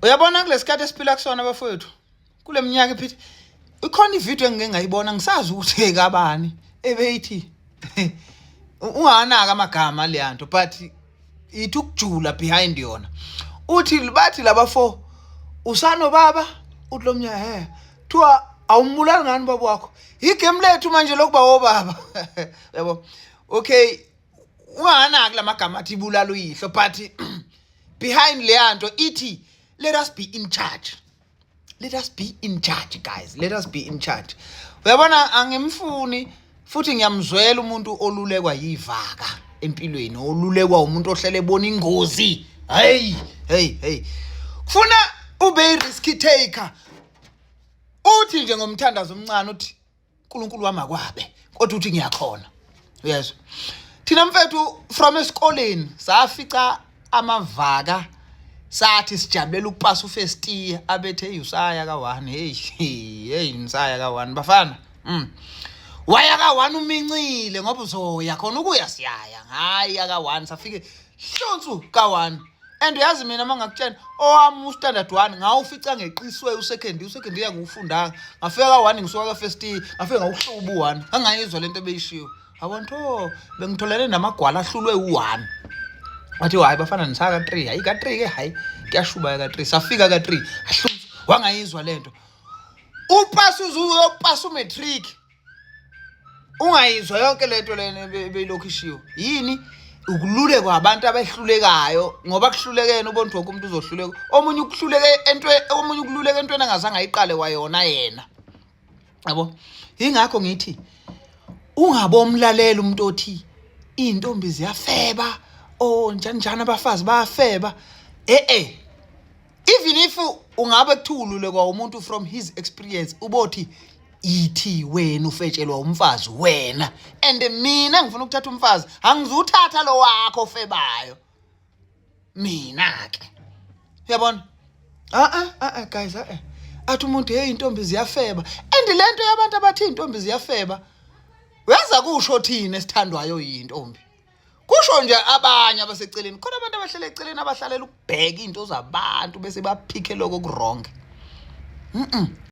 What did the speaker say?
Uyabona kulesikhathi esiphila kusona bafowethu. Kule minyaka iphithi ikhona ivideo engike ngayibona ngisazi ukuthi ekabani ebeyithi unganaka amagama leyanto but ithi ukujula behind yona. Uthi bathi laba 4 usano baba uthi lo mnyaka thiwa awumbulali ngani baba wakho. Igame lethu manje lokuba obaba. Yabo. Okay. Unganaka lamagama athi ibulala uyihlo but behind leyanto ithi let us be in charge. Let us be in charge, guys. Let us be in charge. Uyabona angimfuni futhi ngiyamzwela umuntu olulekwa yivaka empilweni, olulekwa umuntu ohlele ebona ingozi. Hey. Kufuna ube risk taker. Uthi nje ngomthandazo omncane uthi uNkulunkulu wami akwabe, kodwa uthi ngiyakhona. Yes. Thina mfethu from esikoleni safica amavaka sathi sijabulela ukupasa ufirst year abethe usaya ka1. Hey nisaya ka1 bafana. Waya ka1 umincile ngoba uzoya khona ukuya siyaya. Hayi ka1 safike hlonzu ka1. And uyazi mina mangakutshela owami standard 1 ngawufica ngeqiswe usecond yakufundanga. Ngafika ka1 ngisuka ka first year, ngafika ngawuhluba u1. Angayizwa lento ebeyishiwo. Awonto bengitholele namagwala ahlulwe u1. Wathi hayi bafana nisaka ka3. Hayi ka3 ke hayi kuyashuba ka3. Safika ka3 ahlunzu wangayizwa lento. Upasa uzopasa umatric. Ungayizwa yonke lento lena beyilokhishiwe. Yini? Ukulule kwabantu abehlulekayo ngoba kuhlulekene ubona wonke umuntu uzohluleka. Omunye ukuhluleke omunye ukululeka entweni angazange ayiqale wayona yena. Yabo? Ingakho ngithi ungabomlalela umuntu othi intombi ziyafeba. Njani abafazi bayafeba. Even if ungabe kuthulule kwa umuntu from his experience ubothi ithi wena ufetshelwa umfazi wena, and mina ngifuna ukuthatha umfazi angizuthatha lo wakho ofebayo mina ke. Uyabona? Guys athi umuntu intombi ziyafeba, and lento yabantu abathi intombi ziyafeba weza kusho thina esithandwayo yintombi. Kusho nje abanye abaseceleni, khona abantu abahlele eceleni abahlalela ukubheka into zabantu bese baphike lokho kuronke.